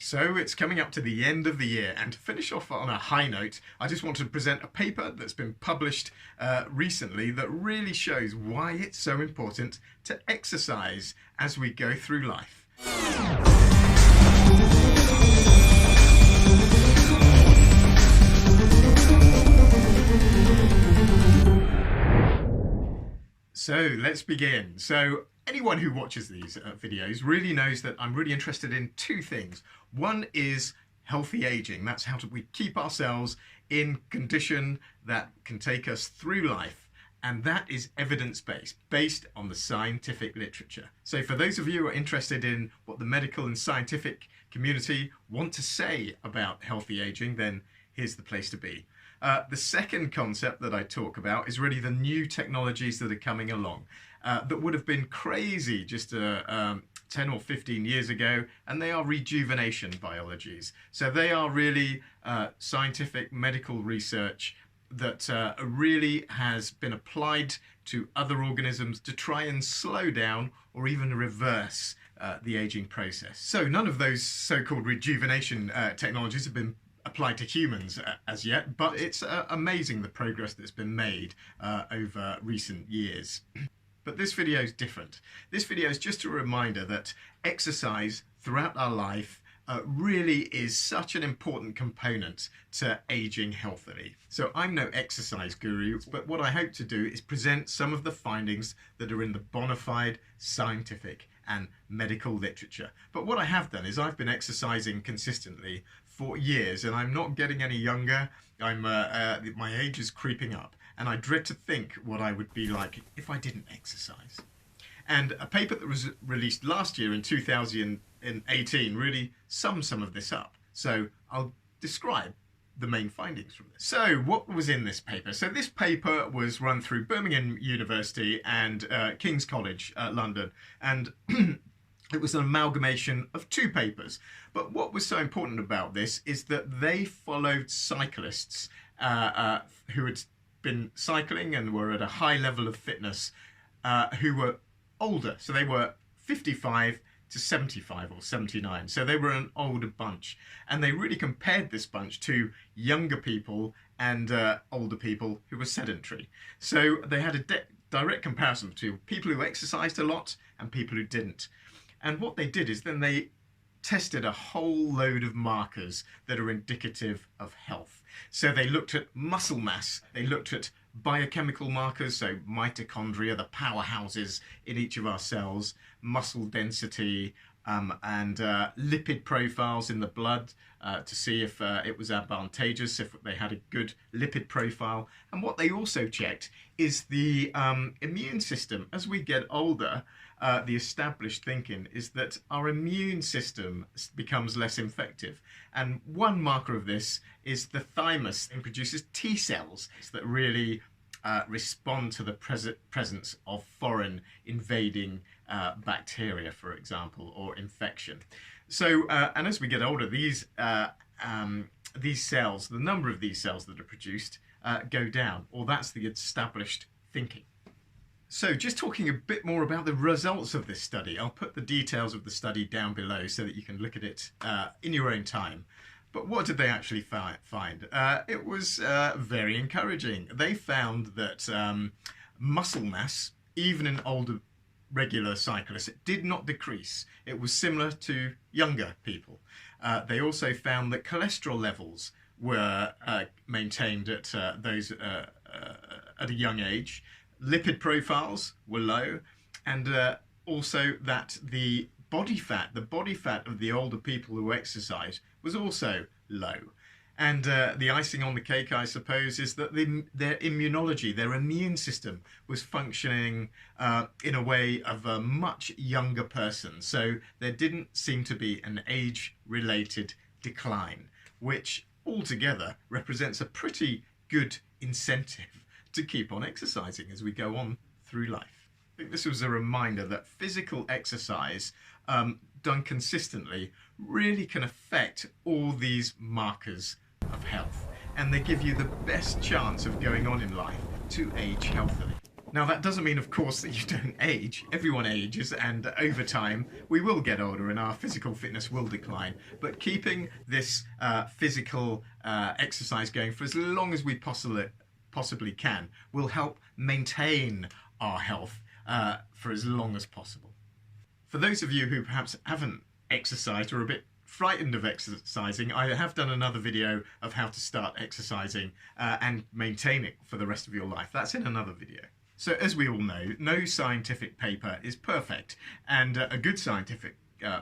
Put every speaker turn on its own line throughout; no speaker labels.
So it's coming up to the end of the year, and to finish off on a high note, I just want to present a paper that's been published recently that really shows why it's so important to exercise as we go through life. So let's begin. So anyone who watches these videos really knows that I'm really interested in two things. One is healthy aging. That's how we keep ourselves in condition that can take us through life. And that is evidence-based, based on the scientific literature. So for those of you who are interested in what the medical and scientific community want to say about healthy aging, then here's the place to be. The second concept that I talk about is really the new technologies that are coming along that would have been crazy just 10 or 15 years ago, and they are rejuvenation biologies. So they are really scientific medical research that really has been applied to other organisms to try and slow down or even reverse the aging process. So none of those so-called rejuvenation technologies have been applied to humans as yet, but it's amazing the progress that's been made over recent years. But this video is different. This video is just a reminder that exercise throughout our life really is such an important component to aging healthily. So I'm no exercise guru, but what I hope to do is present some of the findings that are in the bona fide scientific and medical literature. But what I have done is I've been exercising consistently for years, and I'm not getting any younger. My age is creeping up, and I dread to think what I would be like if I didn't exercise. And a paper that was released last year in 2018 really sums some of this up. So I'll describe the main findings from this. So what was in this paper? So this paper was run through Birmingham University and King's College, London, and it was an amalgamation of two papers. But what was so important about this is that they followed cyclists who had been cycling and were at a high level of fitness, who were older. So they were 55 to 75 or 79. So they were an older bunch. And they really compared this bunch to younger people and older people who were sedentary. So they had a direct comparison between people who exercised a lot and people who didn't. And what they did is then they tested a whole load of markers that are indicative of health. So they looked at muscle mass, they looked at biochemical markers, so mitochondria, the powerhouses in each of our cells, muscle density, and lipid profiles in the blood to see if it was advantageous, if they had a good lipid profile. And what they also checked is the immune system. As we get older, the established thinking is that our immune system becomes less effective. And one marker of this is the thymus. It produces T cells that really respond to the presence of foreign invading bacteria, for example, or infection. So, and as we get older, these cells, the number of these cells that are produced, go down, or that's the established thinking. So just talking a bit more about the results of this study, I'll put the details of the study down below so that you can look at it in your own time. But what did they actually find? It was very encouraging. They found that muscle mass, even in older regular cyclists, it did not decrease. It was similar to younger people. They also found that cholesterol levels were maintained at those at a young age. Lipid profiles were low, and also that the body fat of the older people who exercise was also low. And the icing on the cake, I suppose, is that their immunology, their immune system, was functioning in a way of a much younger person. So there didn't seem to be an age-related decline, which altogether represents a pretty good incentive to keep on exercising as we go on through life. I think this was a reminder that physical exercise done consistently really can affect all these markers of health, and they give you the best chance of going on in life to age healthily. Now that doesn't mean, of course, that you don't age. Everyone ages, and over time we will get older and our physical fitness will decline. But keeping this physical exercise going for as long as we possibly can will help maintain our health for as long as possible. For those of you who perhaps haven't exercised or are a bit frightened of exercising, I have done another video of how to start exercising and maintain it for the rest of your life. That's in another video. So as we all know, no scientific paper is perfect, and a good scientific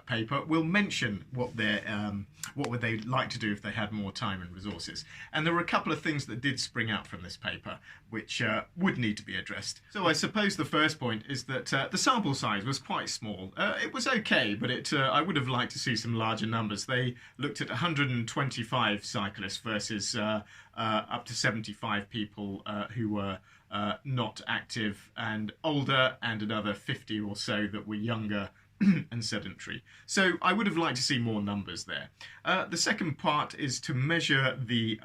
paper will mention what would they like to do if they had more time and resources. And there were a couple of things that did spring out from this paper which would need to be addressed. So I suppose the first point is that the sample size was quite small. It was okay, but I would have liked to see some larger numbers. They looked at 125 cyclists versus up to 75 people who were not active and older, and another 50 or so that were younger and sedentary. So I would have liked to see more numbers there. The second part is to measure the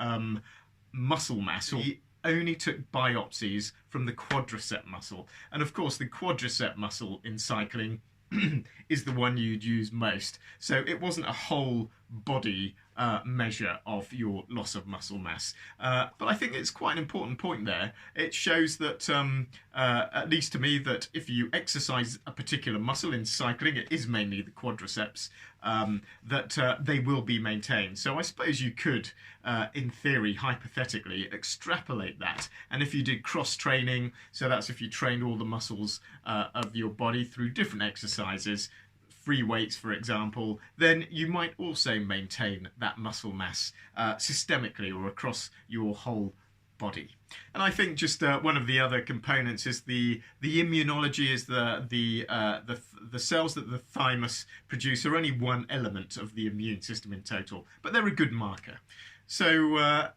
muscle mass. We only took biopsies from the quadricep muscle, and of course the quadricep muscle in cycling is the one you'd use most. So it wasn't a whole body measure of your loss of muscle mass. But I think it's quite an important point there. It shows that, at least to me, that if you exercise a particular muscle in cycling, it is mainly the quadriceps, that they will be maintained. So I suppose you could, in theory, hypothetically, extrapolate that. And if you did cross-training, so that's if you trained all the muscles of your body through different exercises, free weights, for example, then you might also maintain that muscle mass systemically or across your whole body. And I think just one of the other components is the immunology. Is the cells that the thymus produce are only one element of the immune system in total, but they're a good marker. So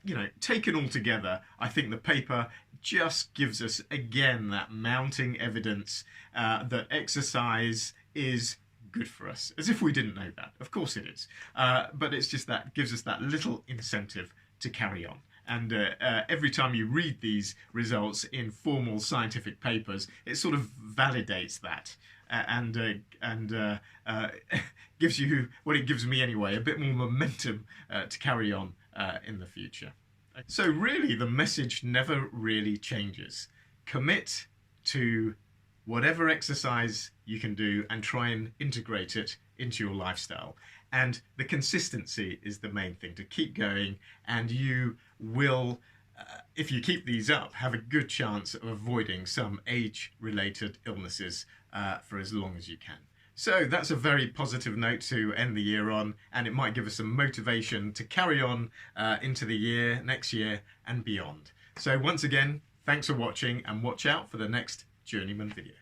you know, taken all together, I think the paper just gives us again that mounting evidence that exercise is good for us, as if we didn't know that. Of course it is, but it's just that gives us that little incentive to carry on. And every time you read these results in formal scientific papers, it sort of validates that and gives you, well, it gives me anyway, a bit more momentum to carry on in the future. So really, the message never really changes. Commit to whatever exercise you can do and try and integrate it into your lifestyle. And the consistency is the main thing, to keep going, and you will, if you keep these up, have a good chance of avoiding some age-related illnesses for as long as you can. So that's a very positive note to end the year on, and it might give us some motivation to carry on into the year, next year and beyond. So once again, thanks for watching, and watch out for the next Journeyman video.